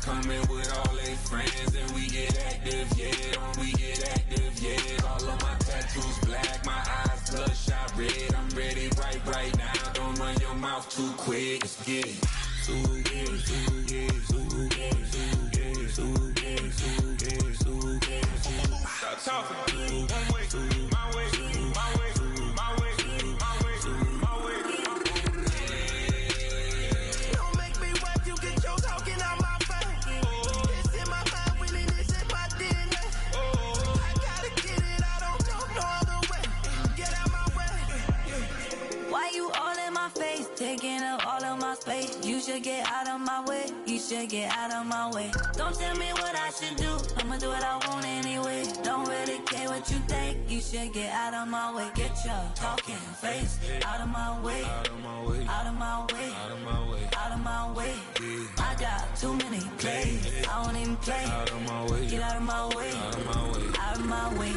coming with all their friends, and we get active, yeah. We get active, yeah. All of my tattoos black, my eyes bloodshot red. I'm ready right now. Don't run your mouth too quick. Let's get it. Stop talking. One way, my way, my way, my way, my way, my way. Don't make me wipe you, get your talking out my face. It's in my mind, winning is in my DNA. I gotta get it, I don't know no other way. Get out my way. Why you all in my face, taking up all of my space? You should get out of my way, you should get out of my way. Don't tell me what I should do, I'ma do what I want anyway. Don't really care what you think, you should get out of my way. Get your talking face out of my way, out of my way, out of my way, out of my way, out of my way. I got too many plays, I won't even play. Out of my way, get out of my way, out of my way, out of my way.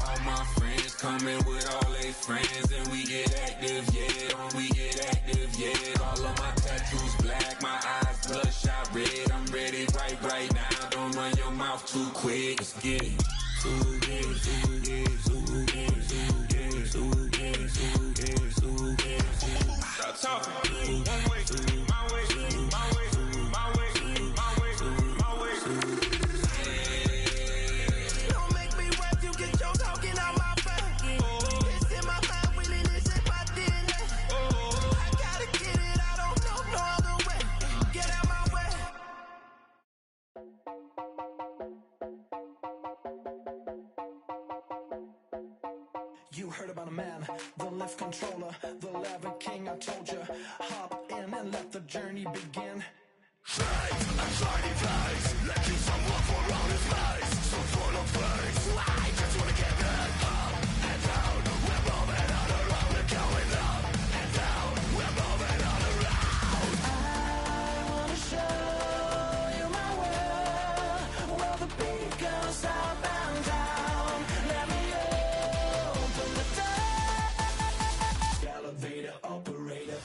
All my friends coming with all their friends, and we get active, yeah. We get active, yeah. All of my tattoos black, my eyes bloodshot red. I'm ready right now. Don't run your mouth too quick. Let's get it. Stop talking. One way, my way, my way, my way, my way, my way. Don't make me wipe you, get your talking out my face. It's in my mind, winning is in my DNA. I gotta get it, I don't know no other way. Get out my way. You heard about a man, the lift controller, the lever king, I told you. Hop in and let the journey begin. Straight and shiny place, letting someone for around his face. So full of face, I just wanna get it up and down. We're moving on around, we're going up and down. We're moving on around. I wanna show you my world, where the beat goes up and down. Let me open the door. Elevator operator.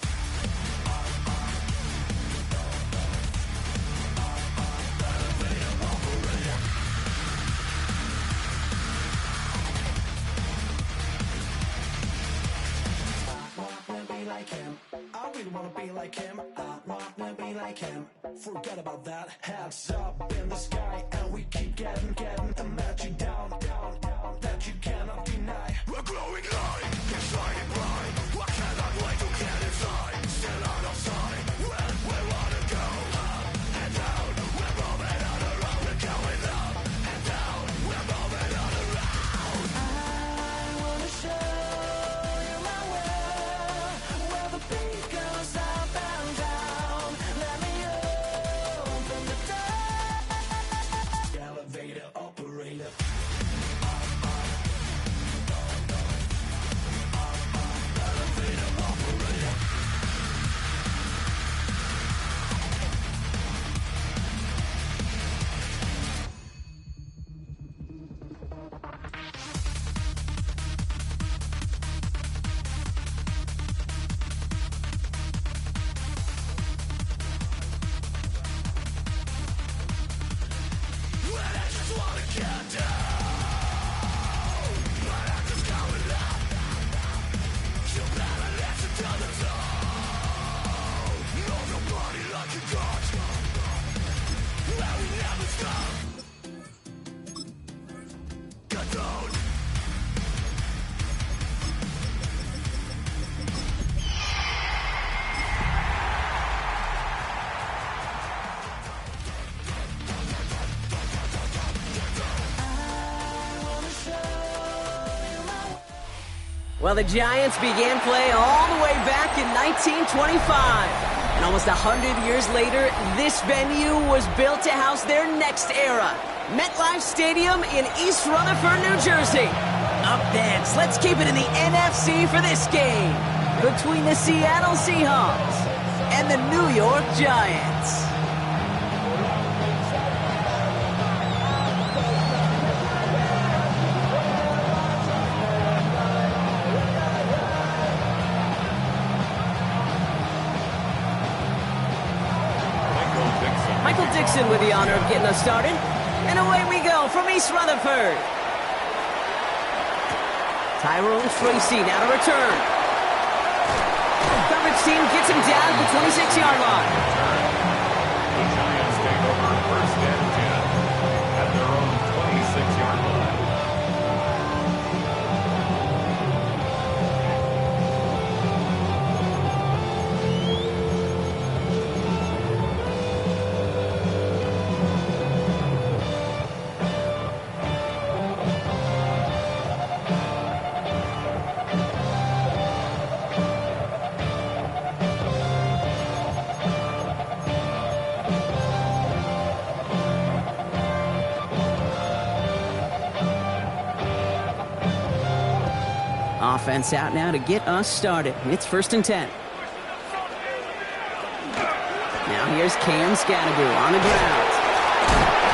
Like him, I really wanna be like him. I wanna be like him. Forget about that. Hands up in the sky, and we keep getting and matching down, that you cannot deny. We're glowing light, it's shining bright. I cannot wait to get inside. Still out of sight. Where wanna go? Up and down. We're moving on around. We're going up and down. We're moving on around. I wanna show you my world, where the beat goes up and down. Let me open the door. Elevator operator. Elevator operator. When I just wanna get down, but I'm just going up. You better listen to the tone. Move your body like you got. Where we never stop. Get down. Well, the Giants began play all the way back in 1925. And almost 100 years later, this venue was built to house their next era. MetLife Stadium in East Rutherford, New Jersey. Up next, let's keep it in the NFC for this game between the Seattle Seahawks and the New York Giants. Dixon with the honor of getting us started. And away we go from East Rutherford. Tyrone Tracy now to return. Coverage team gets him down at the 26-yard line. The Giants take over first and 10 at their own 26-yard line. Offense out now to get us started. It's first and 10. Now here's Cam Scattergood on the ground.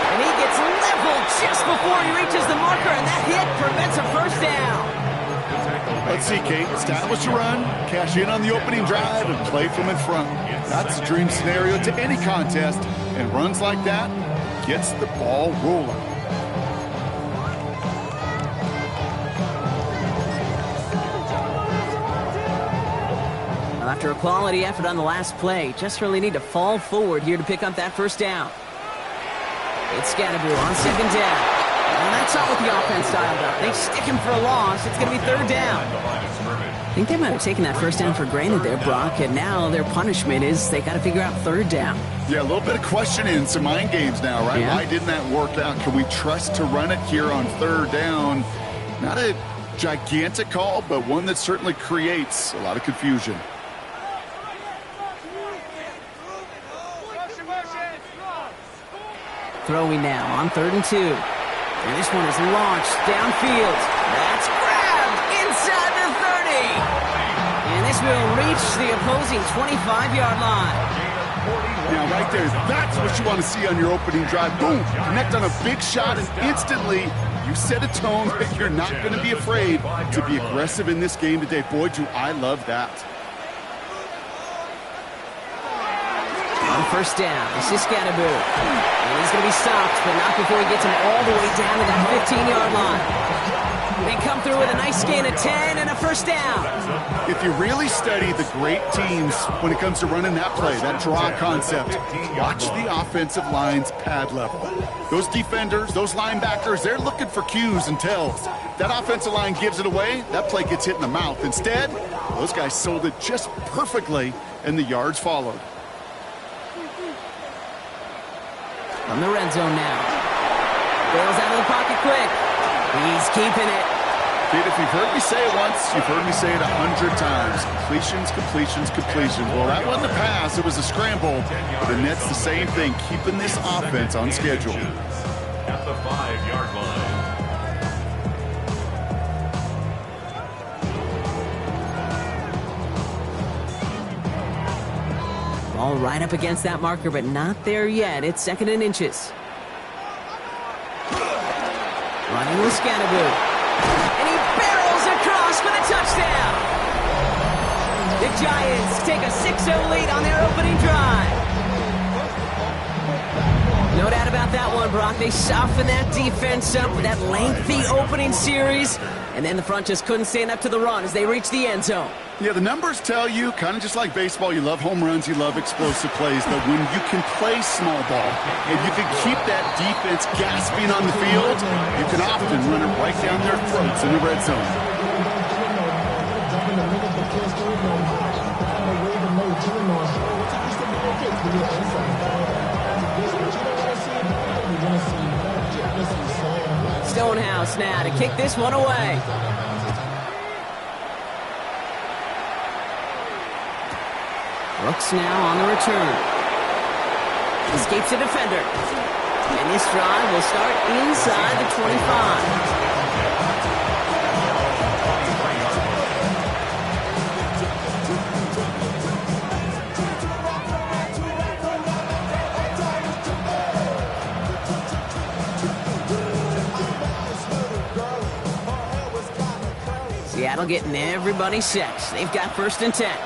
And he gets leveled just before he reaches the marker, and that hit prevents a first down. Let's see, Kate. Establish a run, cash in on the opening drive, and play from in front. That's the dream scenario to any contest, and runs like that gets the ball rolling. After a quality effort on the last play, just really need to fall forward here to pick up that first down. It's Scattergood on second down. And that's not what the offense styled up. They stick him for a loss. It's going to be third down. I think they might have taken that first down for granted there, Brock, and now their punishment is they got to figure out third down. Yeah, a little bit of questioning, some mind games now, right? Yeah. Why didn't that work out? Can we trust to run it here on third down? Not a gigantic call, but one that certainly creates a lot of confusion. Throwing now on 3rd and 2. And this one is launched downfield. That's grabbed inside the 30. And this will reach the opposing 25-yard line. Now, right there, that's what you want to see on your opening drive. Boom! Connect on a big shot, and instantly you set a tone that you're not going to be afraid to be aggressive in this game today. Boy, do I love that. On first down, this is Scattergood. And he's going to be stopped, but not before he gets him all the way down to that 15-yard line. They come through with a nice gain of 10 and a first down. If you really study the great teams when it comes to running that play, that draw concept, watch the offensive line's pad level. Those defenders, those linebackers, they're looking for cues and tells. That offensive line gives it away, that play gets hit in the mouth. Instead, those guys sold it just perfectly, and the yards followed. From the red zone now. Bails out of the pocket quick. He's keeping it. Kid, if you've heard me say it once, you've heard me say it 100 times. Completions, completions, completions. Well, that wasn't a pass. It was a scramble. But the Nets, the same thing, keeping this offense on schedule. At the 5-yard line. All right up against that marker, but not there yet. It's 2nd and inches. Running with Scattergood. And he barrels across for the touchdown. The Giants take a 6-0 lead on their opening drive. No doubt about that one, Brock. They softened that defense up with that lengthy opening series, and then the front just couldn't stand up to the run as they reached the end zone. Yeah, the numbers tell you, kind of just like baseball, you love home runs, you love explosive plays, but when you can play small ball and you can keep that defense gasping on the field, you can often run it right down their throats in the red zone. Stonehouse now to kick this one away. Brooks now on the return. Escapes a defender. And this drive will start inside the 25. Seattle getting everybody set. They've got 1st and 10.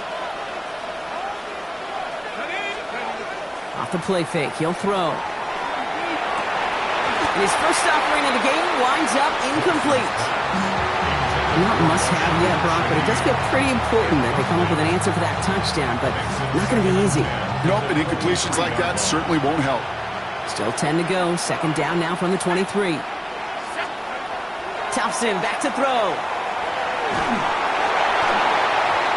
Off the play fake, he'll throw. And his first offering of the game winds up incomplete. Not must-have yet, Brock, but it does feel pretty important that they come up with an answer for that touchdown, but not going to be easy. Nope, and incompletions like that certainly won't help. Still 10 to go. Second down now from the 23. Thompson back to throw.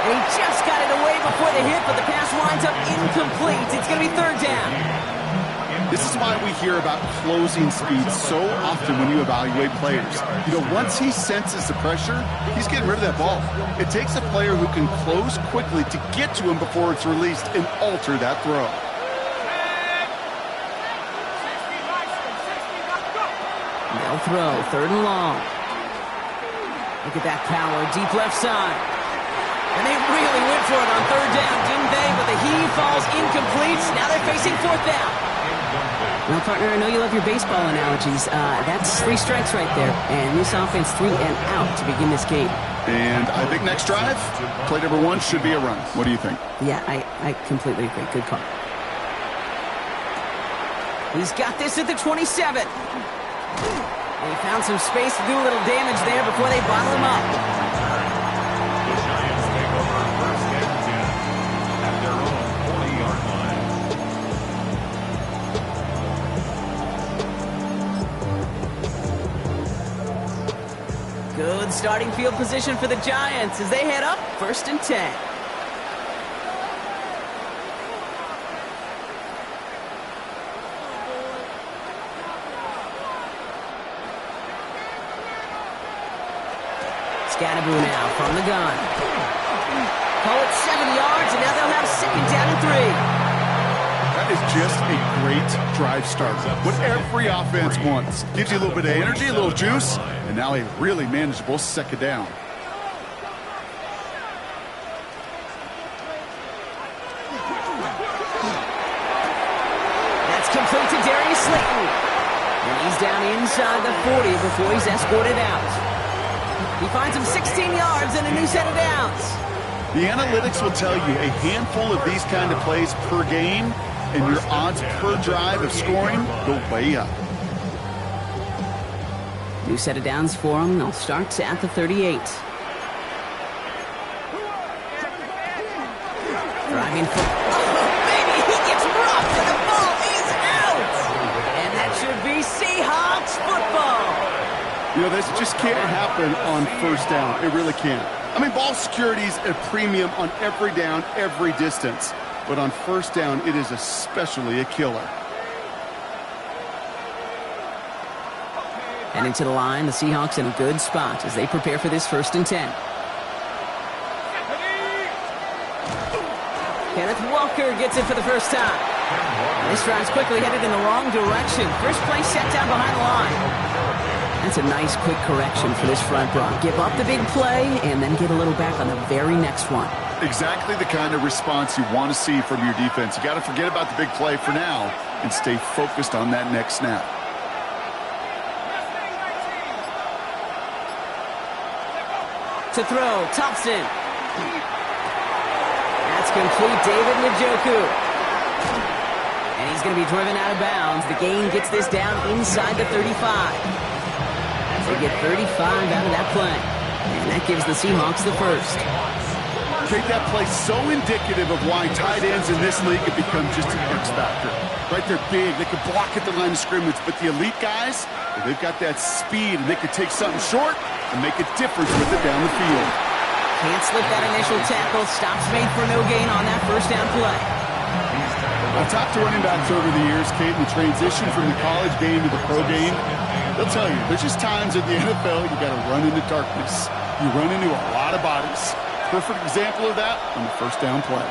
And he just got it away before the hit, but the pass winds up incomplete. It's going to be third down. This is why we hear about closing speed so often when you evaluate players. You know, once he senses the pressure, he's getting rid of that ball. It takes a player who can close quickly to get to him before it's released and alter that throw. They'll throw, third and long. Look at that power, deep left side. And they really went for it on third down, didn't they? But the heave falls incomplete. Now they're facing fourth down. Well, partner, I know you love your baseball analogies. That's 3 strikes right there. And this offense 3 and out to begin this game. And I think next drive, play number 1 should be a run. What do you think? Yeah, I completely agree. Good call. He's got this at the 27. He found some space to do a little damage there before they bottle him up. The Giants take over first and 10 at their own 40-yard line. Good starting field position for the Giants as they head up first and 10. Scatterboo now from the gun. Call it 7 yards, and now they'll have second down and 3. That is just a great drive start. What every offense wants. Gives you a little bit of energy, a little juice, and now a really manageable second down. That's complete to Darius Slayton. And he's down inside the 40 before he's escorted out. He finds him 16 yards and a new set of downs. The analytics will tell you a handful of these kind of plays per game, and your odds per drive of scoring go way up. New set of downs for him. They'll start at the 38. Driving for... Oh, baby, he gets rocked and the ball is out! And that should be Seahawks football. You know, this just can't happen on first down. It really can't. I mean, ball security is a premium on every down, every distance. But on first down, it is especially a killer. Heading to the line, the Seahawks in a good spot as they prepare for this first and 10. Kenneth Walker gets it for the first time. This drive's quickly headed in the wrong direction. First play set down behind the line. That's a nice, quick correction for this front row. Give up the big play and then get a little back on the very next one. Exactly the kind of response you want to see from your defense. You got to forget about the big play for now and stay focused on that next snap. To throw, Thompson. That's complete, David Njoku. And he's going to be driven out of bounds. The gain gets this down inside the 35. They get 35 out of that play. And that gives the Seahawks the first. Take that play so indicative of why tight ends in this league have become just an X factor. Right, they're big, they can block at the line of scrimmage, but the elite guys, they've got that speed and they can take something short and make a difference with it down the field. Can't slip that initial tackle. Stops made for no gain on that first down play. I've talked to running backs over the years, Kate, in the transition from the college game to the pro game. They'll tell you, there's just times in the NFL you got to run into darkness. You run into a lot of bodies. Perfect example of that on the first down play.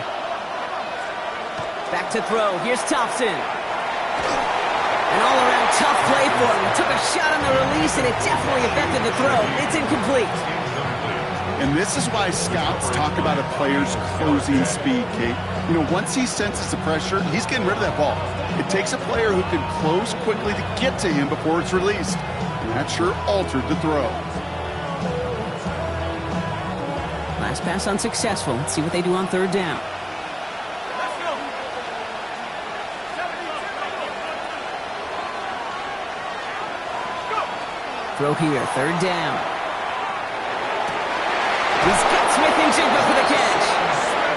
Back to throw. Here's Thompson. An all-around tough play for him. He took a shot on the release, and it definitely affected the throw. It's incomplete. And this is why scouts talk about a player's closing speed, Kate. You know, once he senses the pressure, he's getting rid of that ball. It takes a player who can close quickly to get to him before it's released. And that sure altered the throw. Last pass unsuccessful. Let's see what they do on third down. throw here, third down. He's got Smith-Njigba for the catch.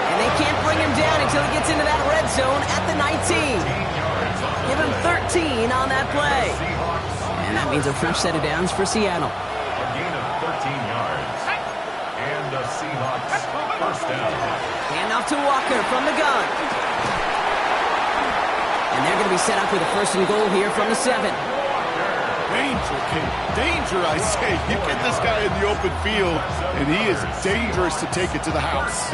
And they can't bring him down until he gets into that red zone at the 19. Give him 13 on that play. And that means a fresh set of downs for Seattle. A gain of 13 yards. And the Seahawks first down. Hand off to Walker from the gun. And they're going to be set up with a first and goal here from the 7. Danger, King. Danger, I say. You get this guy in the open field, and he is dangerous to take it to the house.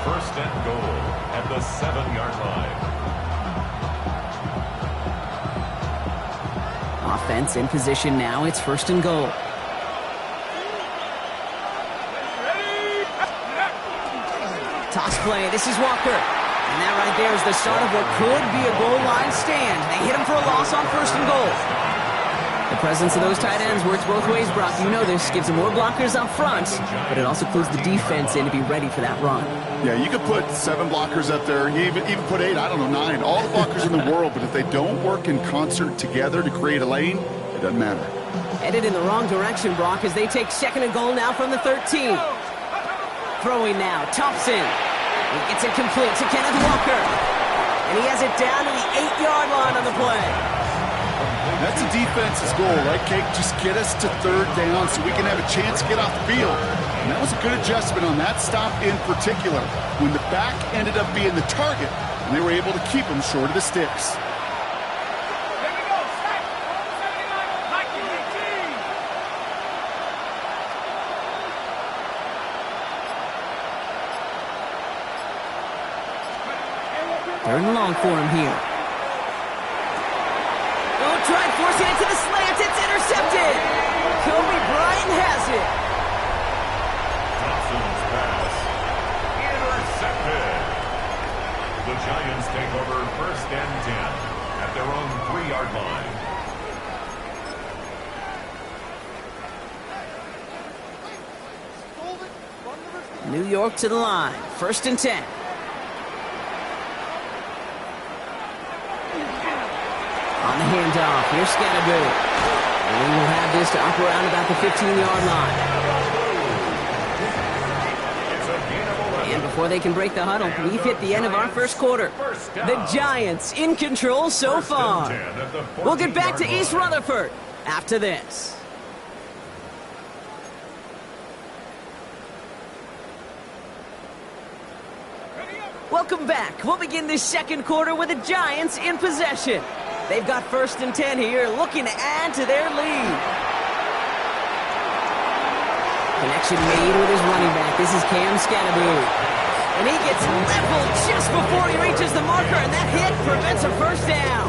First and goal at the 7-yard line. Offense in position now. It's first and goal. Toss play. This is Walker. And that right there is the start of what could be a goal line stand. They hit him for a loss on first and goal. The presence of those tight ends works both ways, Brock. You know this. Gives them more blockers up front, but it also clues the defense in to be ready for that run. Yeah, you could put 7 blockers up there, even put 8, I don't know, 9, all the blockers in the world, but if they don't work in concert together to create a lane, it doesn't matter. Headed in the wrong direction, Brock, as they take second and goal now from the 13. Throwing now, Thompson. He gets it complete to Kenneth Walker. And he has it down to the 8-yard line on the play. That's a defense's goal, right, Kate? Just get us to third down so we can have a chance to get off the field. And that was a good adjustment on that stop in particular, when the back ended up being the target, and they were able to keep him short of the sticks. Third and long for him here. Oh, try forcing it to the slant. It's intercepted. Kobe Bryant has it. Thompson's pass intercepted. The Giants take over first and 10 at their own 3-yard line. New York to the line. First and 10. On the handoff, here's Scattergood. And we will have this to up around about the 15-yard line. And before they can break the huddle, we've hit the end of our first quarter. The Giants in control so far. We'll get back to East Rutherford after this. Welcome back. We'll begin this second quarter with the Giants in possession. They've got first and 10 here, looking to add to their lead. Connection made with his running back. This is Cam Scattergood. And he gets leveled just before he reaches the marker, and that hit prevents a first down.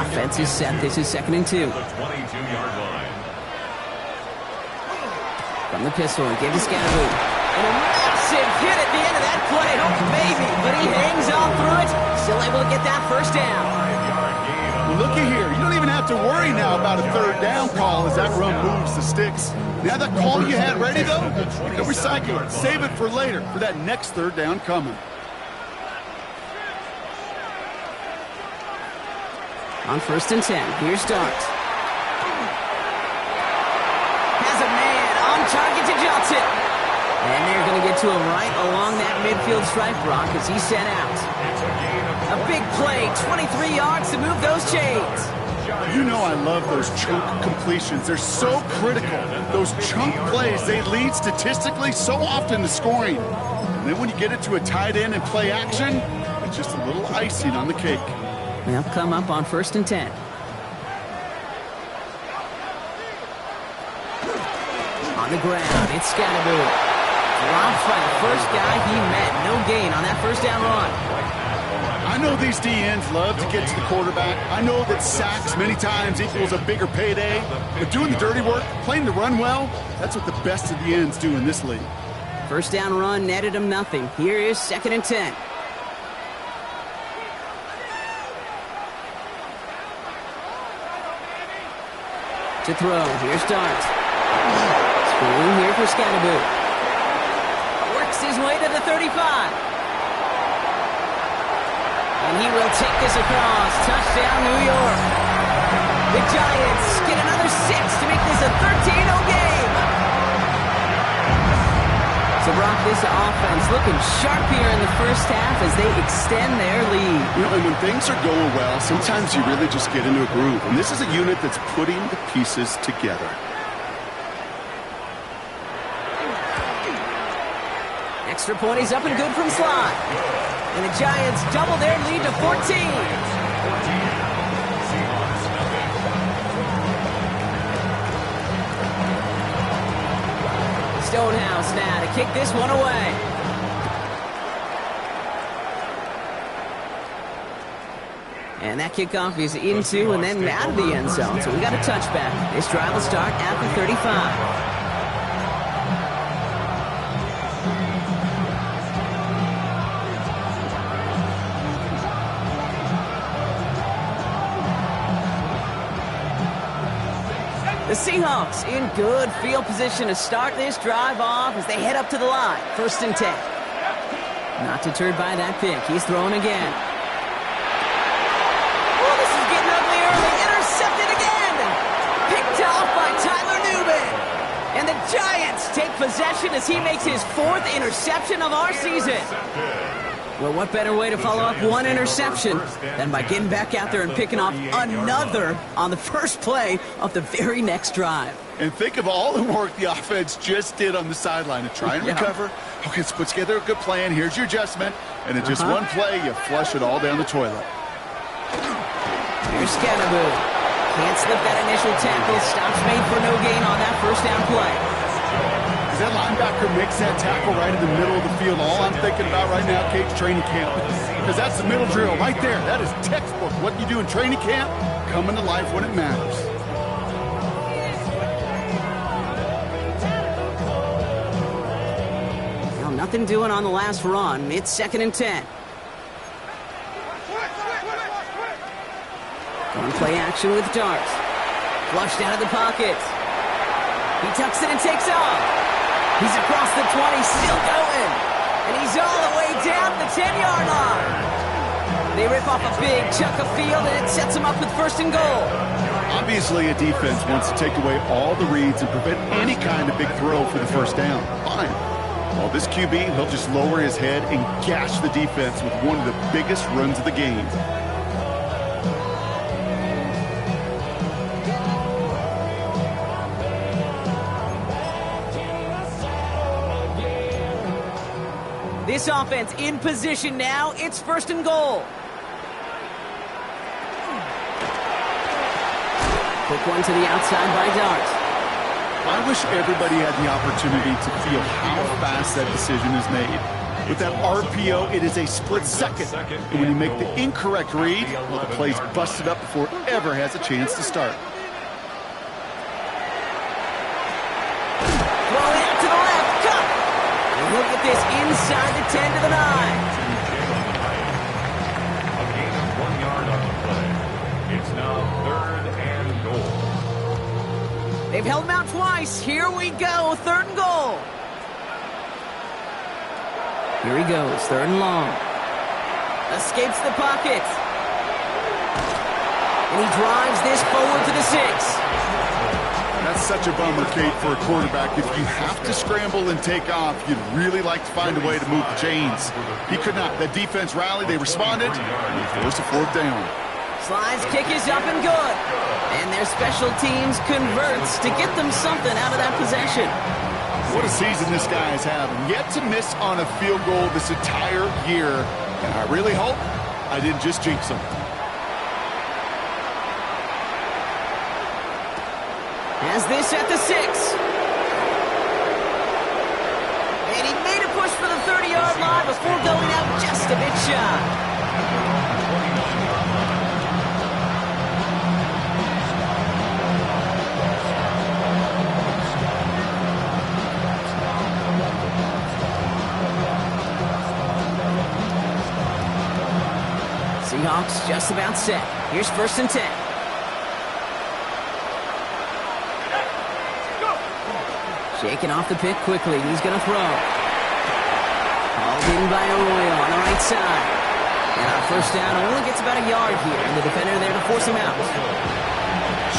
Offense is set. This is second and 2. From the pistol, again to Scattergood. And a massive hit at the end of that play. Oh, maybe, but he hangs on through it. Still able to get that first down. Well, looky here. You don't even have to worry now about a third down call as that run moves the sticks. Now that call you had ready, though, you can recycle it. Save it for later, for that next third down coming. On first and 10, here's Dart. Has a man on target to Johnson. And they're going to get to him right along that midfield stripe, Brock, as he's sent out. A big play, 23 yards to move those chains. You know I love those chunk completions. They're so critical. Those chunk plays, they lead statistically so often to scoring. And then when you get it to a tight end and play action, it's just a little icing on the cake. They'll come up on first and 10. On the ground, it's Scattergood. Dropped by the first guy he met. No gain on that first down run. I know these DNs love to get to the quarterback. I know that sacks many times equals a bigger payday. But doing the dirty work, playing the run well, that's what the best of the ends do in this league. First down run netted him nothing. Here is second and 10. To throw, here's Dart. Screen here for Scattergood. Works his way to the 35. And he will take this across. Touchdown, New York. The Giants get another 6 to make this a 13-0 game. So, Brock, this offense looking sharp here in the first half as they extend their lead. You know, and when things are going well, sometimes you really just get into a groove. And this is a unit that's putting the pieces together. Extra point is up and good from Sly. And the Giants double their lead to 14. Stonehouse now to kick this one away. And that kickoff is into and then out of the end zone. So we got a touchback. This drive will start at the 35. The Seahawks in good field position to start this drive off as they head up to the line. 1st and 10. Not deterred by that pick. He's throwing again. Oh, this is getting ugly early. Intercepted again. Picked off by Tyler Newman. And the Giants take possession as he makes his 4th interception of our season. Well, what better way to follow up one interception than by getting back out there and picking off another on the first play of the very next drive. And think of all the work the offense just did on the sideline to try and recover. Okay, let's put together a good plan. Here's your adjustment. And in just one play, you flush it all down the toilet. Here's Scannaboo. Can't slip that initial tackle. Stops made for no gain on that first down play. That linebacker makes that tackle right in the middle of the field. All I'm thinking about right now, Cage, training camp. Because that's the middle drill right there. That is textbook. What you do in training camp, coming to life when it matters. Well, nothing doing on the last run. It's 2nd and 10. Going play action with Darts. Flushed out of the pocket. He tucks it and takes off. He's across the 20, still going. And he's all the way down the 10-yard line. They rip off a big chunk of field, and it sets them up with 1st and goal. Obviously, a defense wants to take away all the reads and prevent any kind of big throw for the first down. Fine. Well, this QB, he'll just lower his head and gash the defense with one of the biggest runs of the game. This offense in position now. It's 1st and goal. Quick one to the outside by Dart. I wish everybody had the opportunity to feel how fast that decision is made. With that RPO, it is a split second. And when you make the incorrect read, well, the play's busted up before it ever has a chance to start. Throwing it to the left. Cut! And look at this inside the 10 to the 9. A gain of 1 yard on the play. It's now 3rd and goal. They've held him out twice. Here we go. 3rd and goal. Here he goes. 3rd and long. Escapes the pocket. And he drives this forward to the 6. That's such a bummer, Kate, for a quarterback. If you have to scramble and take off, you'd really like to find a way to move the chains. He could not. That defense rallied. They responded. And he forced a 4th down. Sly's kick is up and good. And their special teams converts to get them something out of that possession. What a season this guy is having. Yet to miss on a field goal this entire year. And I really hope I didn't just jinx him. Has this at the 6. And he made a push for the 30-yard line before going out just a bit shy. Seahawks just about set. Here's 1st and 10. Shaking off the pick quickly. He's going to throw. Hauled in by Arroyo on the right side. And our 1st down only gets about a yard here. And the defender there to force him out.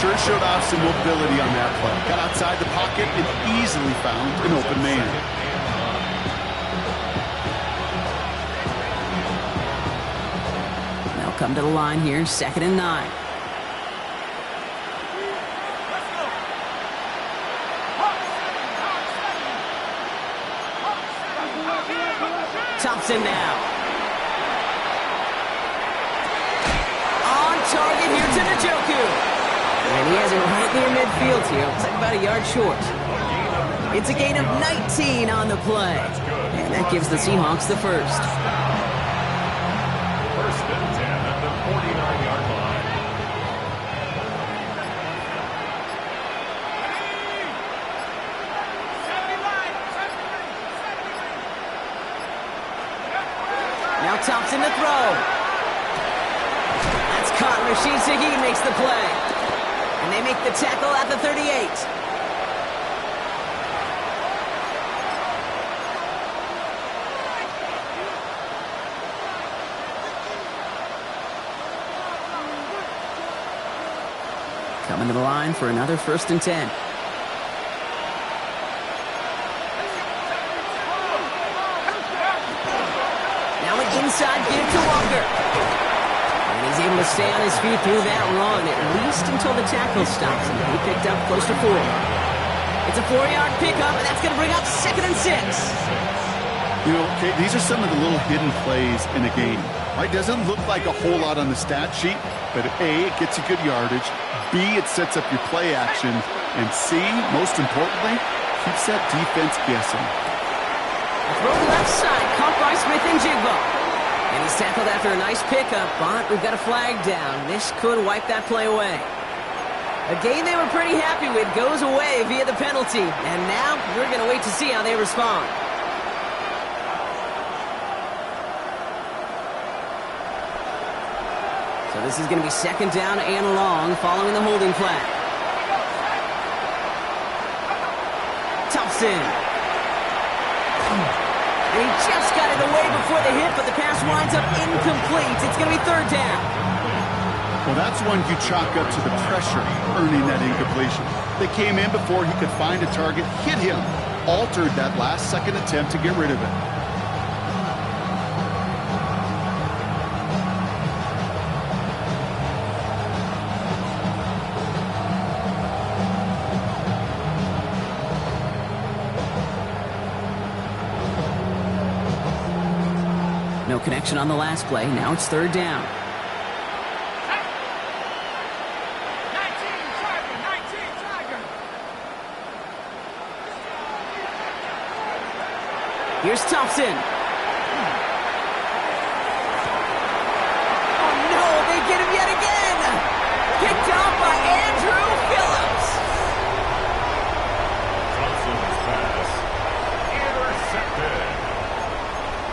sure showed off some mobility on that play. Got outside the pocket and easily found an open man. They'll come to the line here, 2nd and 9. Thompson now. On target here to Njoku. And he has it right near midfield here. Looks like about a yard short. It's a gain of 19 on the play. And that gives the Seahawks the first. 1st and 10 at the 49-yard line. Now Thompson to throw. That's caught. Rashid Shaheed makes the play. And they make the tackle at the 38. Coming to the line for another 1st and 10. Inside, give to Walker. And he's able to stay on his feet through that run, at least until the tackle stops him. He picked up close to 4. It's a 4-yard pickup, and that's going to bring up 2nd and 6. You know, okay, these are some of the little hidden plays in a game. Right? Doesn't look like a whole lot on the stat sheet, but A, it gets you good yardage. B, it sets up your play action. And C, most importantly, keeps that defense guessing. Throw left side, caught by Smith and Jigba. And he's tackled after a nice pickup, but we've got a flag down. This could wipe that play away. A game they were pretty happy with goes away via the penalty. And now we're going to wait to see how they respond. So this is going to be 2nd down and long following the holding flag. Thompson. And he just got it away before the hit, but the pass winds up incomplete. It's going to be 3rd down. Well, that's one you chalk up to the pressure earning that incompletion. They came in before he could find a target, hit him, altered that last-second attempt to get rid of it. No connection on the last play. Now it's 3rd down. Here's Thompson. Oh no, they get him yet again. Picked off by Andrew Phillips. Thompson's pass intercepted.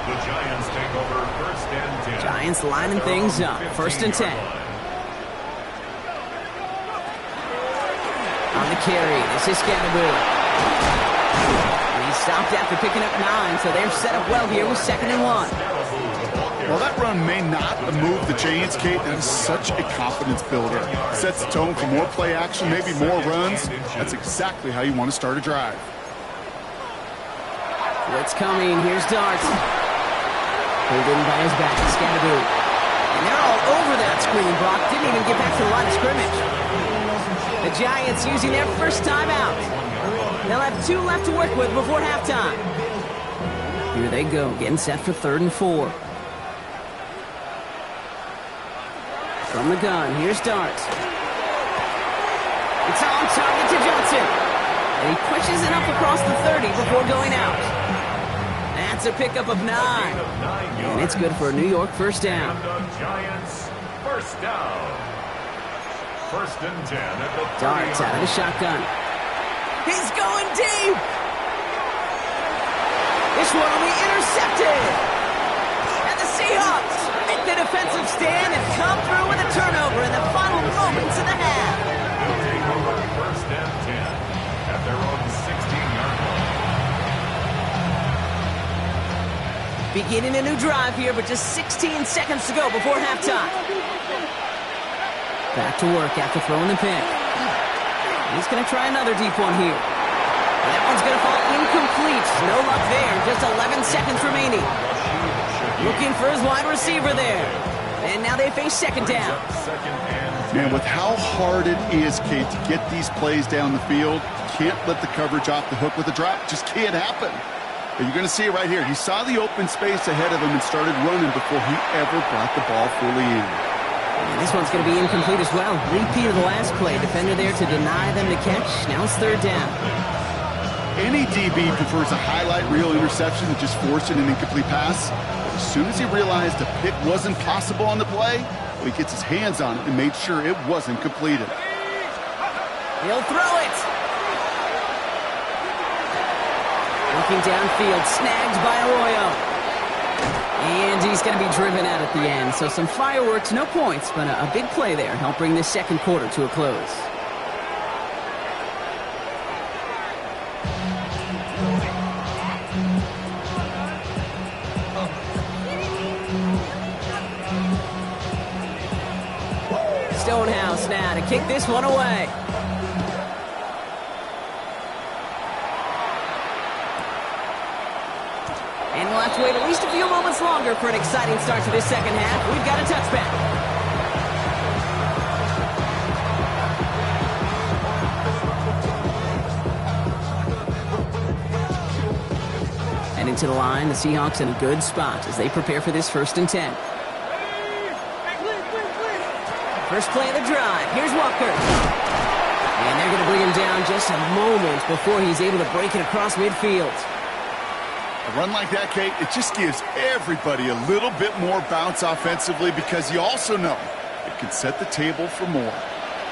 The Giants take over 1st and 10. Giants lining things up. 1st and 10. On the carry, this is Scandaboo. And he stopped after picking up 9, so they're set up well here with 2nd and 1. Well, that run may not move the chains, Kate. That is such a confidence builder. Sets the tone for more play action, maybe more runs. That's exactly how you want to start a drive. Blitz coming. Here's Dart. Pulled in by his back, Scandaboo. And they're all over that screen. Brock didn't even get back to the line of scrimmage. The Giants using their first timeout. They'll have 2 left to work with before halftime. Here they go, getting set for 3rd and 4. From the gun, here's Dart. It's on target to Johnson. And he pushes it up across the 30 before going out. That's a pickup of 9. And it's good for a New York first down. And the Giants first down. 1st and 10 at the 30. Darts out of the shotgun. He's going deep. This one will be intercepted. And the Seahawks make the defensive stand and come through with a turnover in the final moments of the half. They'll take over 1st and 10 at their own 16-yard line. Beginning a new drive here, but just 16 seconds to go before halftime. Back to work after throwing the pick. He's going to try another deep one here. That one's going to fall incomplete. No luck there. Just 11 seconds remaining. Looking for his wide receiver there. And now they face second down. Man, with how hard it is, Kate, to get these plays down the field, can't let the coverage off the hook with a drop. Just can't happen. But you're going to see it right here. He saw the open space ahead of him and started running before he ever brought the ball fully in. And this one's going to be incomplete as well. Repeat of the last play. Defender there to deny them the catch. Now it's third down. Any DB prefers a highlight reel interception to just forcing an incomplete pass. But as soon as he realized a pick wasn't possible on the play, he gets his hands on it and made sure it wasn't completed. He'll throw it. Looking downfield, snagged by Arroyo. And he's going to be driven out at the end. So some fireworks, no points, but a big play there. Help bring this second quarter to a close. Stonehouse now to kick this one away. And we'll have to wait at least a few moments longer for an exciting start to this second half. We've got a touchback. Heading to the line, the Seahawks in a good spot as they prepare for this 1st and 10. First play of the drive. Here's Walker. And they're going to bring him down just a moment before he's able to break it across midfield. A run like that, Kate, it just gives everybody a little bit more bounce offensively because you also know it can set the table for more.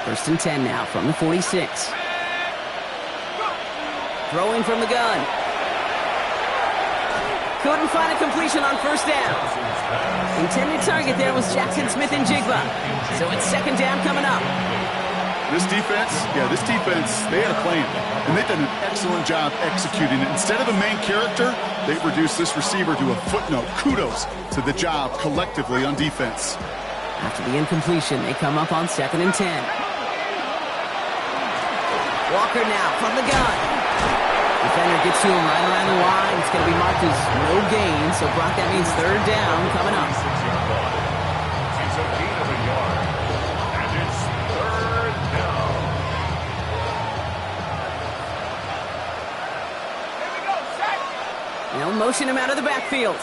1st and 10 now from the 46. Throwing from the gun. Couldn't find a completion on 1st down. Intended target there was Jackson Smith-Njigba. So it's 2nd down coming up. This defense, they had a plan. And they've done an excellent job executing it. Instead of a main character, they've reduced this receiver to a footnote. Kudos to the job collectively on defense. After the incompletion, they come up on 2nd and 10. Walker now from the gun. Defender gets to him right around the line. It's going to be marked as no gain. So, Brock, that means 3rd down coming up. It's a gain of a yard. And it's 3rd down. Here we go, set. They'll motion him out of the backfield.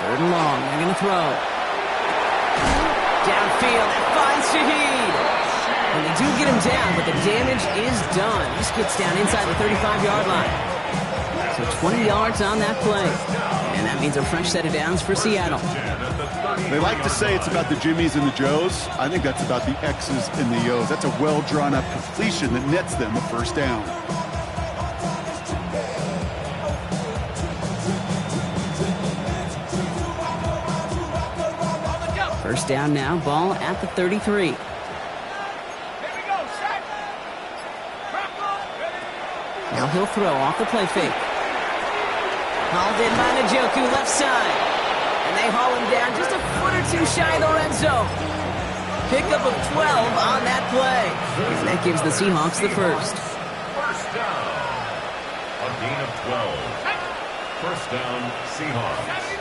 3rd and long. They're going to throw. Downfield. That finds Shaheed. And they do get him down, but the damage is done. This gets down inside the 35-yard line. So 20 yards on that play. And that means a fresh set of downs for Seattle. They like to say it's about the Jimmies and the Joes. I think that's about the X's and the O's. That's a well-drawn-up completion that nets them a 1st down. First down now, ball at the 33. Now he'll throw off the play fake. Hauled in by Njoku, left side. And they haul him down just a foot or two shy of the red zone. Pickup of 12 on that play. And that gives the Seahawks the first. 1st down. A gain of 12. 1st down, Seahawks.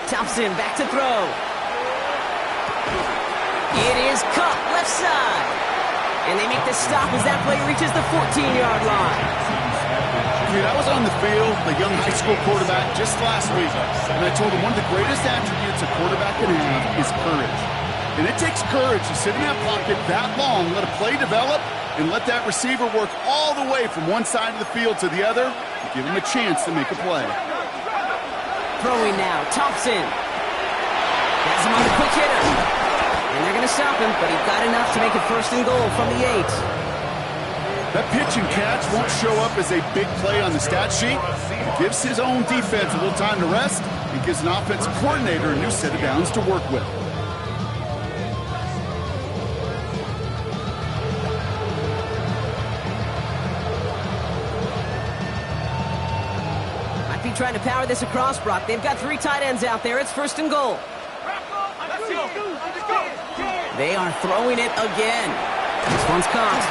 Thompson back to throw. It is caught left side. And they make the stop as that play reaches the 14-yard line. Dude, I was on the field, the young high school quarterback, just last week. And I told him one of the greatest attributes a quarterback can have is courage. And it takes courage to sit in that pocket that long, let a play develop, and let that receiver work all the way from one side of the field to the other and give him a chance to make a play. Throwing now, Thompson. Has him on the quick hitter. And they're going to stop him, but he got enough to make it 1st and goal from the 8. That pitch and catch won't show up as a big play on the stat sheet. It gives his own defense a little time to rest. It gives an offensive coordinator a new set of downs to work with. Might be trying to power this across, Brock. They've got 3 tight ends out there. It's 1st and goal. They are throwing it again. This one's caught.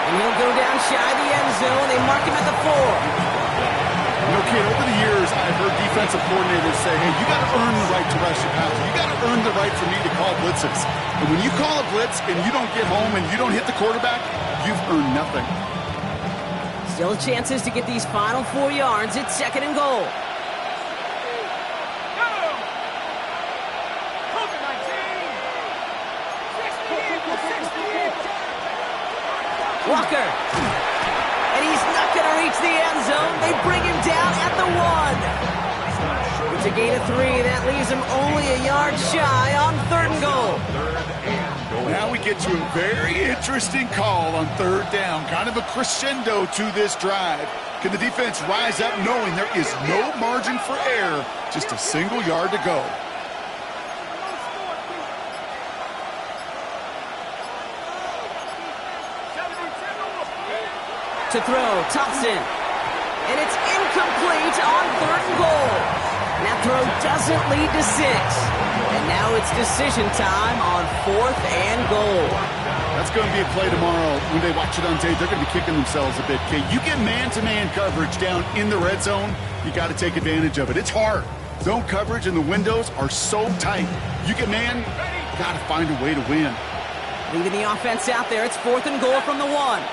And he'll go down shy of the end zone. They mark him at the 4. You know, kid, over the years, I've heard defensive coordinators say, hey, you got to earn the right to rush your passer. You got to earn the right for me to call blitzes. And when you call a blitz and you don't get home and you don't hit the quarterback, you've earned nothing. Still chances to get these final 4 yards. It's 2nd and goal. Walker. And he's not going to reach the end zone. They bring him down at the 1. It's a gain of 3. That leaves him only a yard shy on 3rd and goal. Now we get to a very interesting call on 3rd down. Kind of a crescendo to this drive. Can the defense rise up knowing there is no margin for error? Just a single yard to go. To throw, Thompson. And it's incomplete on 3rd and goal. That throw doesn't lead to 6. And now it's decision time on 4th and goal. That's going to be a play tomorrow. When they watch it on tape, they're going to be kicking themselves a bit. Okay, you get man-to-man coverage down in the red zone, you got to take advantage of it. It's hard. Zone coverage and the windows are so tight. You get man, got to find a way to win. Leaving the offense out there. It's 4th and goal from the 1.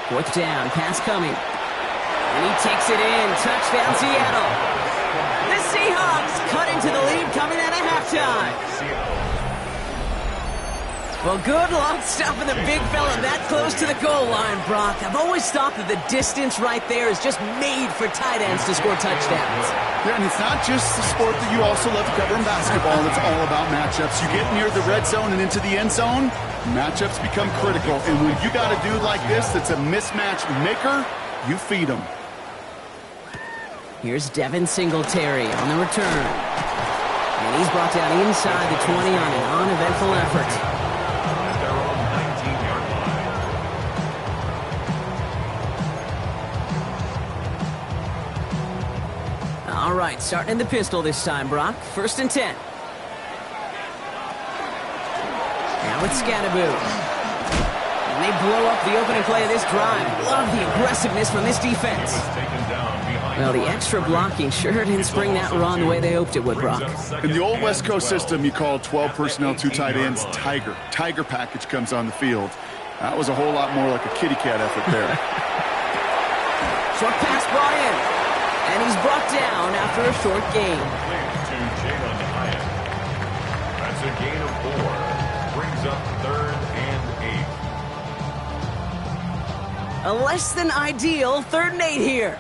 4th down, pass coming. And he takes it in. Touchdown, Seattle. The Seahawks cut into the lead coming out of halftime. Well, good luck stopping the big fella that close to the goal line, Brock. I've always thought that the distance right there is just made for tight ends to score touchdowns. Yeah, and it's not just the sport that you also love to cover in basketball. It's all about matchups. You get near the red zone and into the end zone, matchups become critical. And when you got a dude like this that's a mismatch maker, you feed him. Here's Devin Singletary on the return. And he's brought down inside the 20 on an uneventful effort. At their own 19-yard line. All right, starting in the pistol this time, Brock. 1st and 10. Now it's Scatterboo. And they blow up the opening play of this drive. Love the aggressiveness from this defense. Well, the extra blocking sure didn't spring that run the way they hoped it would, Brock. In the old West Coast system, you call 12 personnel, 2 tight ends, Tiger. Tiger package comes on the field. That was a whole lot more like a kitty cat effort there. Short pass brought in. And he's brought down after a short gain. To Jalen Hyatt. That's a gain of 4. Brings up 3rd and 8. A less than ideal 3rd and 8 here.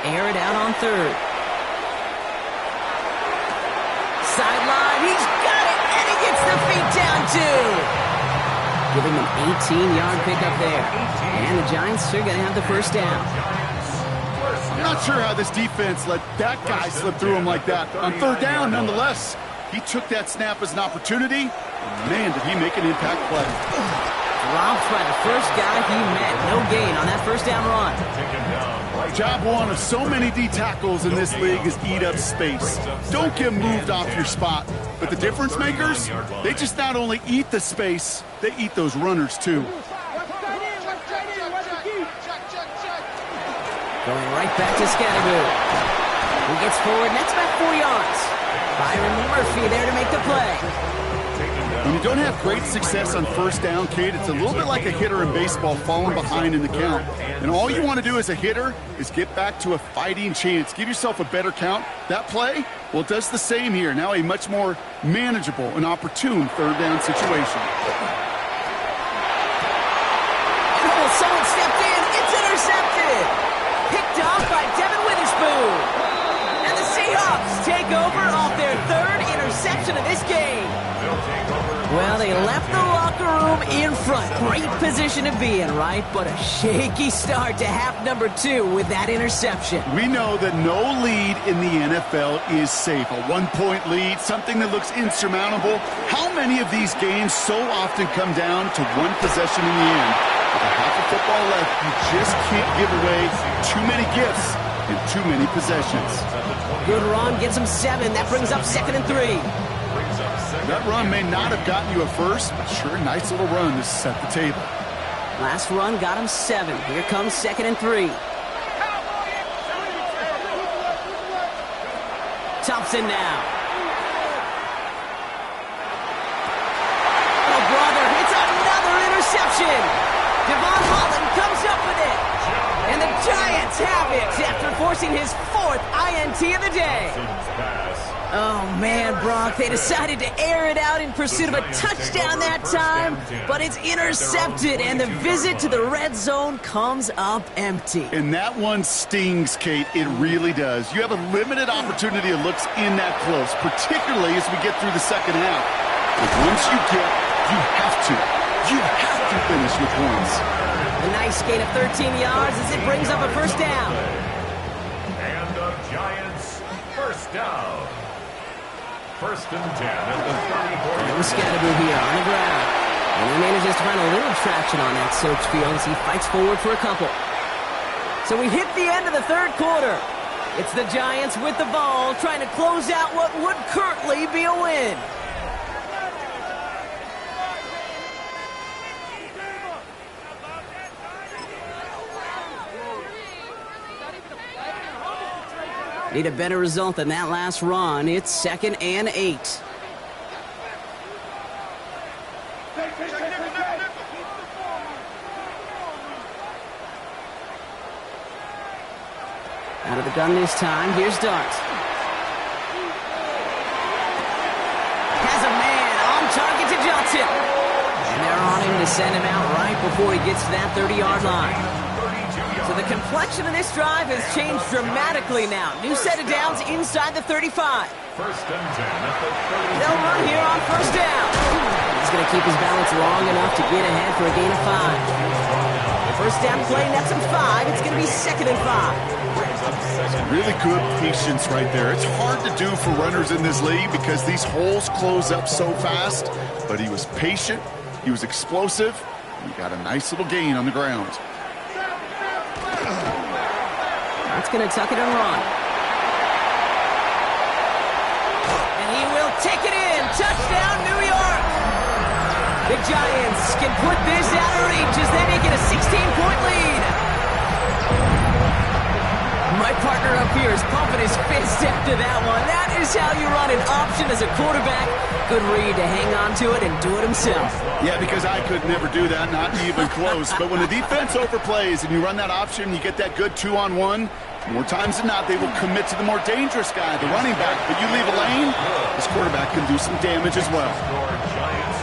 Air it out on 3rd. Sideline, he's got it, and he gets the feet down too. Giving them an 18-yard pickup there. And the Giants are going to have the 1st down. I'm not sure how this defense let that guy slip through him like that. On 3rd down, nonetheless, he took that snap as an opportunity. Man, did he make an impact play. Dropped by the first guy he met. No gain on that 1st down run. Job one of so many D tackles in this league is eat up space. Don't get moved off your spot. But the difference makers, they just not only eat the space, they eat those runners too. Going right back to Scatterboo. Who gets forward next back 4 yards. Byron Murphy there to make the play. When you don't have great success on 1st down, Kate, it's a little bit like a hitter in baseball falling behind in the count. And all you want to do as a hitter is get back to a fighting chance. Give yourself a better count. That play, well, it does the same here. Now a much more manageable and opportune 3rd down situation. Oh, someone stepped in. It's intercepted. Picked off by Devin Witherspoon. And the Seahawks take over off their 3rd interception of this game. Well, they left the locker room in front. Great position to be in, right? But a shaky start to half number 2 with that interception. We know that no lead in the NFL is safe. A 1-point lead, something that looks insurmountable. How many of these games so often come down to one possession in the end? With a half a football left, you just can't give away too many gifts in too many possessions. Good run, gets him 7. That brings up 2nd and 3. That run may not have gotten you a first, but sure, a nice little run to set the table. Last run got him 7. Here comes 2nd and 3. Thompson now. Oh, brother, it's another interception. Devon Holland comes up with it. And the Giants have it after forcing his 4th INT of the day. Oh, man, Brock, they decided to air it out in pursuit of a touchdown that time, but it's intercepted, and the visit to the red zone comes up empty. And that one stings, Kate. It really does. You have a limited opportunity of looks in that close, particularly as we get through the second half. But once you have to finish with points. A nice gain of 13 yards as it brings up a first down. And the Giants first down. 1st and 10 at the 34. No Scatterboo here on the ground. And he manages to find a little traction on that search field as he fights forward for a couple. So we hit the end of the 3rd quarter. It's the Giants with the ball trying to close out what would currently be a win. Need a better result than that last run. It's 2nd and 8. Out of the gun this time. Here's Dart. Has a man on target to Johnson. And they're on him to send him out right before he gets to that 30-yard line. So the complexion of this drive has changed dramatically now. New set of downs inside the 35. 1st and 10 at the 30. They'll run here on first down. He's going to keep his balance long enough to get ahead for a gain of 5. First down play, nets him 5. It's going to be 2nd and 5. Really good patience right there. It's hard to do for runners in this league because these holes close up so fast. But he was patient, he was explosive, and he got a nice little gain on the ground. That's going to tuck it and run. And he will take it in. Touchdown, New York. The Giants can put this out of reach as they make it a 16-point lead. My partner up here is pumping his fist after that one. That is how you run an option as a quarterback. Good read to hang on to it and do it himself. Yeah, because I could never do that, not even close. But when the defense overplays and you run that option, you get that good 2-on-1, more times than not, they will commit to the more dangerous guy, the running back. But you leave a lane, this quarterback can do some damage as well.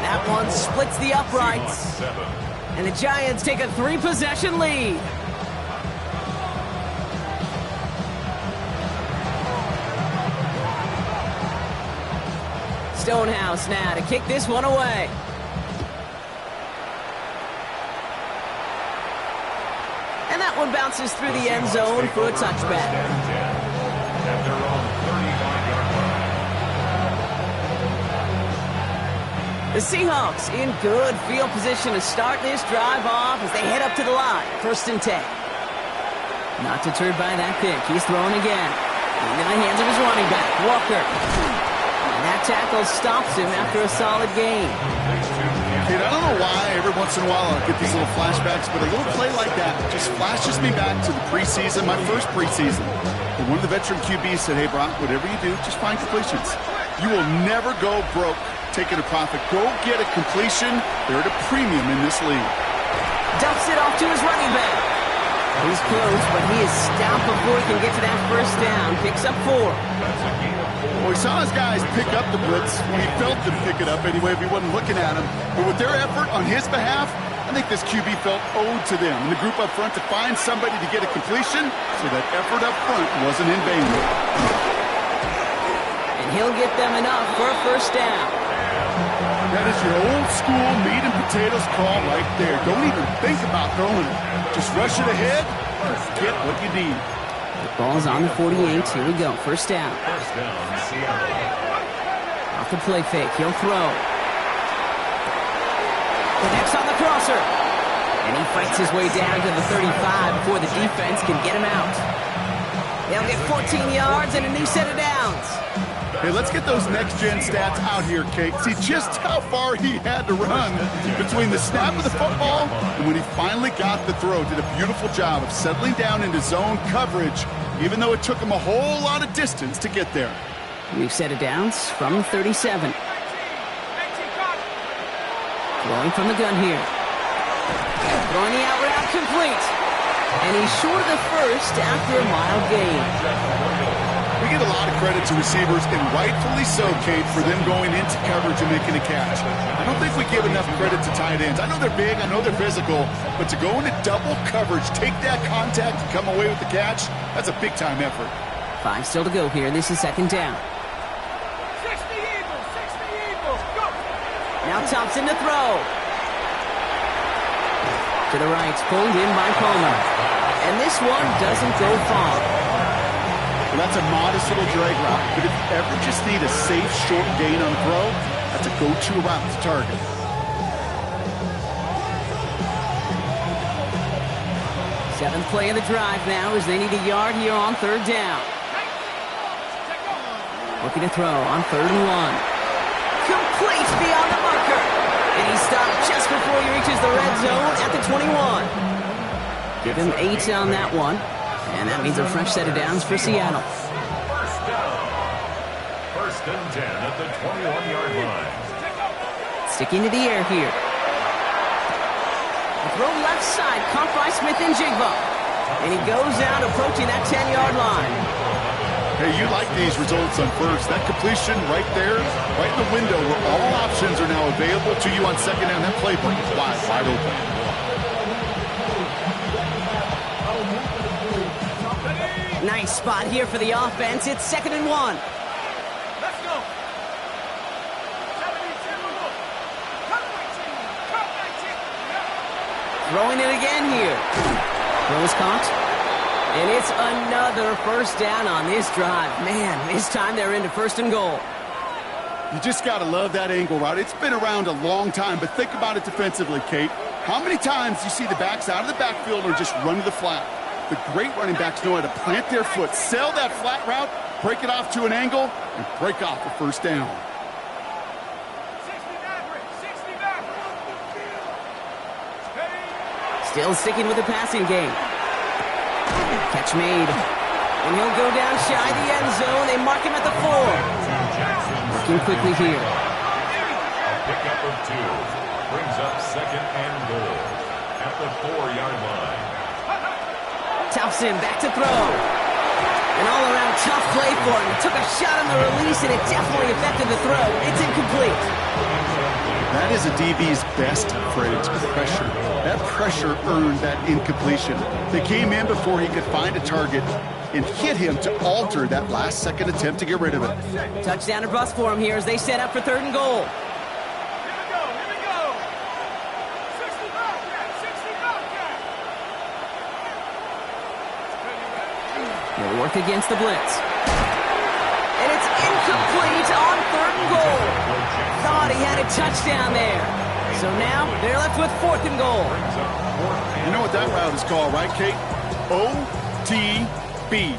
That one splits the uprights. And the Giants take a 3-possession lead. Stonehouse now to kick this one away. And that one bounces through the end zone for a touchback. The Seahawks in good field position to start this drive off as they head up to the line. 1st and 10. Not deterred by that pick. He's throwing again. Into the hands of his running back, Walker. And that tackle stops him after a solid gain. Kid, I don't know why every once in a while I'll get these little flashbacks, but a little play like that just flashes me back to the preseason, my first preseason. And one of the veteran QBs said, hey, Brock, whatever you do, just find completions. You will never go broke taking a profit. Go get a completion. They're at a premium in this league. Dumps it off to his running back. He's close, but he is stopped before he can get to that first down. Picks up 4. Well, we saw his guys pick up the blitz when he felt them pick it up anyway if he wasn't looking at him. But with their effort on his behalf, I think this QB felt owed to them and the group up front to find somebody to get a completion so that effort up front wasn't in vain. And he'll get them enough for a first down. That is your old school meat and potatoes call right there. Don't even think about throwing it. Just rush it ahead and get what you need. The ball's on the 48. Here we go. First down. Off the play fake. He'll throw. Connects on the crosser. And he fights his way down to the 35 before the defense can get him out. They'll get 14 yards and a new set of downs. Hey, let's get those next-gen stats out here, Kate. See just how far he had to run between the snap of the football and when he finally got the throw. Did a beautiful job of settling down into zone coverage, even though it took him a whole lot of distance to get there. New set of downs from 37. Throwing from the gun here. Throwing the out route complete. And he's short of the first after a mild gain. We give a lot of credit to receivers, and rightfully so, Kate, for them going into coverage and making a catch. I don't think we give enough credit to tight ends. I know they're big, I know they're physical, but to go into double coverage, take that contact, and come away with the catch, that's a big-time effort. 5 still to go here. This is second down. 60 Eagles, go! Now Thompson to throw. To the right, pulled in by Palmer. And this one doesn't go far. Well, that's a modest little drag route, but if you ever just need a safe, short gain on throw, that's a go-to route to target. Seventh play of the drive now as they need a yard here on third down. Looking to throw on 3rd and 1. Complete beyond the marker. And he stopped just before he reaches the red zone at the 21. Give him 8 on that one. And that means a fresh set of downs for Seattle. First down. 1st and 10 at the 21-yard line. Sticking to the air here. A throw left side, caught by Smith and Jigba. And he goes out approaching that 10-yard line. Hey, you like these results on first. That completion right there, right in the window where all options are now available to you on second down. That playbook is wide open. Nice spot here for the offense. It's 2nd and 1. Let's go! 72. Throwing it again here. Throw is caught. And it's another first down on this drive. Man, this time they're into 1st and goal. You just got to love that angle route. It's been around a long time, but think about it defensively, Kate. How many times you see the backs out of the backfield or just run to the flat? The great running backs know how to plant their foot, sell that flat route, break it off to an angle, and break off a first down. 60 Still sticking with the passing game. Catch made. And he'll go down shy the end zone. They mark him at the 4. Working quickly here. A pickup of 2. Brings up 2nd and goal at the 4-yard line. Thompson back to throw. An all-around tough play for him. Took a shot on the release, and it definitely affected the throw. It's incomplete. That is a DB's best phrase, pressure. That pressure earned that incompletion. They came in before he could find a target and hit him to alter that last-second attempt to get rid of it. Touchdown or bust for him here as they set up for 3rd and goal. Here we go! 60 Bobcat! He'll work against the blitz. And it's incomplete on 3rd and goal. Thought he had a touchdown there. So now they're left with 4th and goal. You know what that route is called, right, Kate? OTB,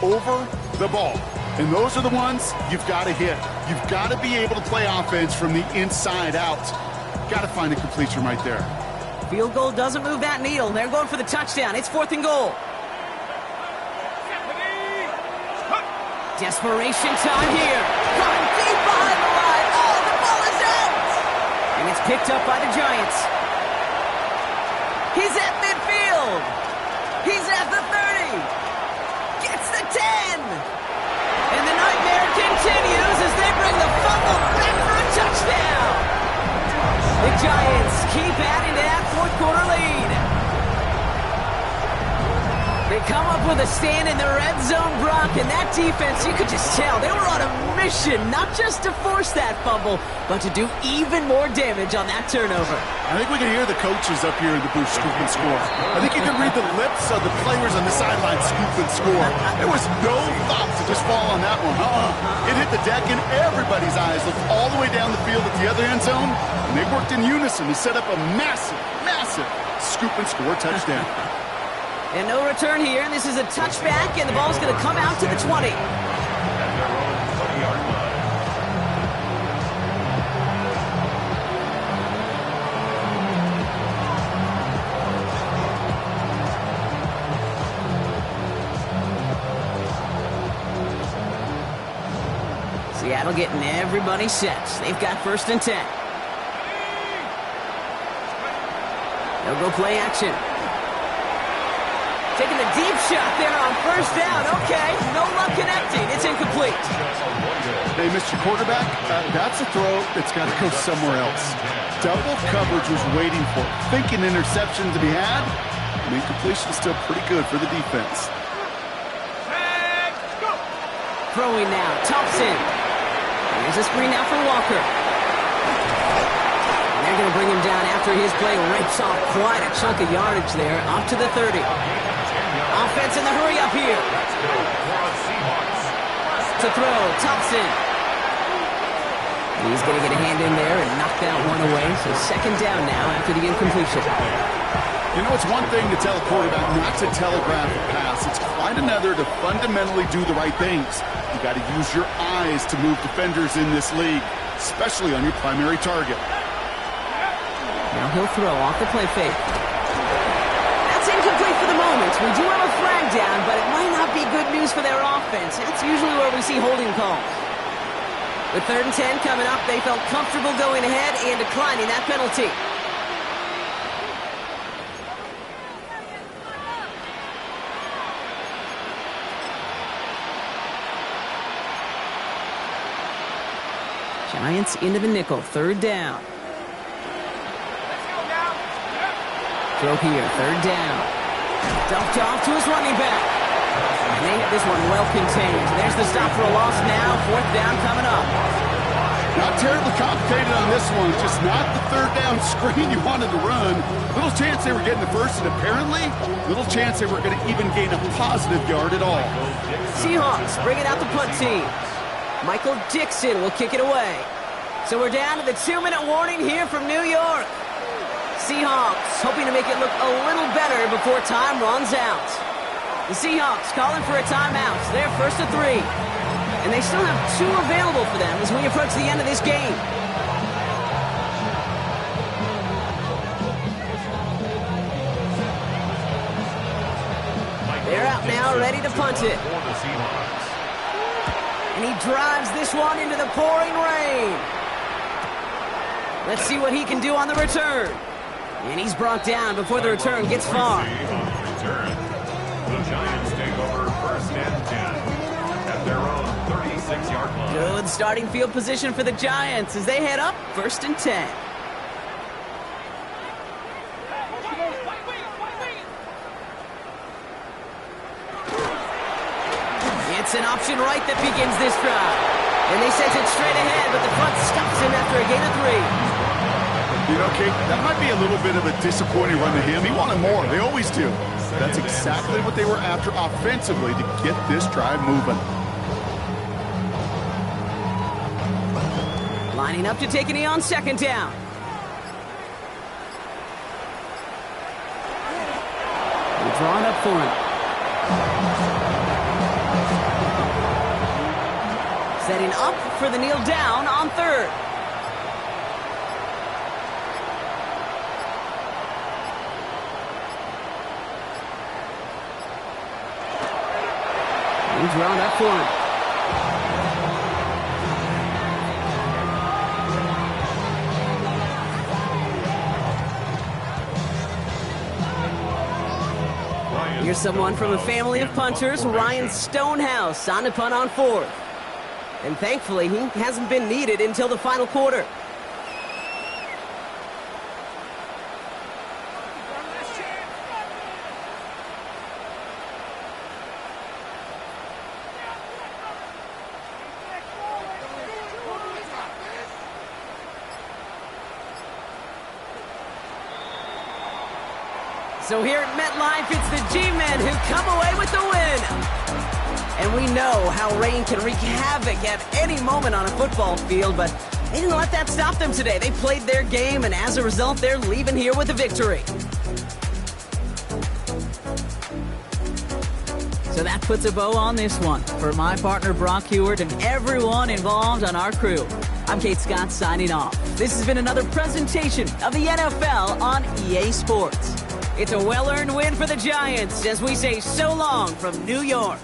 over the ball. And those are the ones you've got to hit. You've got to be able to play offense from the inside out. Got to find a completion right there. Field goal doesn't move that needle. They're going for the touchdown. It's 4th and goal. Desperation time here. Coming deep behind the line. Oh, the ball is out. And it's picked up by the Giants. He's at midfield. He's at the 30. Gets the 10. And the nightmare continues as they bring the fumble back for a touchdown. The Giants keep adding to that 4th quarter lead. They come up with a stand in the red zone, Brock, and that defense, you could just tell, they were on a mission, not just to force that fumble, but to do even more damage on that turnover. I think we can hear the coaches up here in the booth scoop and score. I think you can read the lips of the players on the sideline scoop and score. There was no thought to just fall on that one. It hit the deck, and everybody's eyes looked all the way down the field at the other end zone, and they worked in unison to set up a massive, massive scoop and score touchdown. And no return here, and this is a touchback, and the ball's going to come out to the 20. At their own 20-yard line. Seattle getting everybody set. They've got 1st and 10. They'll go play action. Taking the deep shot there on 1st down. Okay, no luck connecting. It's incomplete. They missed your quarterback. That's a throw that's got to go somewhere else. Double coverage was waiting for it. Thinking interception to be had. The incompletion is still pretty good for the defense. Throwing now. Thompson. Here's a screen now for Walker. And they're going to bring him down after his play rips off quite a chunk of yardage there. Up to the 30. Offense in the hurry up here. To throw, Thompson. He's going to get a hand in there and knock that one away. So 2nd down now after the incompletion. You know, it's one thing to tell a quarterback not to telegraph a pass. It's quite another to fundamentally do the right things. You got to use your eyes to move defenders in this league, especially on your primary target. Now he'll throw off the play fake. Incomplete for the moment. We do have a flag down, but it might not be good news for their offense. That's usually where we see holding calls. With 3rd and 10 coming up, they felt comfortable going ahead and declining that penalty. Giants into the nickel, 3rd down. Throw here, 3rd down. Dumped off to his running back. And they have this one well contained. There's the stop for a loss now. 4th down coming up. Not terribly complicated on this one. Just not the 3rd down screen you wanted to run. Little chance they were getting the first, and apparently little chance they were going to even gain a positive yard at all. Seahawks bringing out the punt team. Michael Dixon will kick it away. So we're down to the 2-minute warning here from New York. Seahawks hoping to make it look a little better before time runs out. The Seahawks calling for a timeout. They're 1st and 3. And they still have 2 available for them as we approach the end of this game. They're out now, ready to punt it. And he drives this one into the pouring rain. Let's see what he can do on the return. And he's brought down before the return gets far. Return. The Giants take over 1st and 10 at their own 36-yard line. Good starting field position for the Giants as they head up 1st and 10. It's an option right that begins this drive. And they sent it straight ahead, but the front stops him after a gain of 3. You know, Kate, that might be a little bit of a disappointing run to him. He wanted more. They always do. That's exactly what they were after offensively to get this drive moving. Lining up to take a knee on 2nd down. They're drawing up for him. Setting up for the kneel down on 3rd. He's drawn up for him. Here's someone from a family of punters, Ryan Stonehouse, on to punt on 4th. And thankfully, he hasn't been needed until the final quarter. So here at MetLife, it's the G-Men who come away with the win. And we know how rain can wreak havoc at any moment on a football field, but they didn't let that stop them today. They played their game, and as a result, they're leaving here with a victory. So that puts a bow on this one. For my partner Brock Heward and everyone involved on our crew, I'm Kate Scott signing off. This has been another presentation of the NFL on EA Sports. It's a well-earned win for the Giants as we say so long from New York.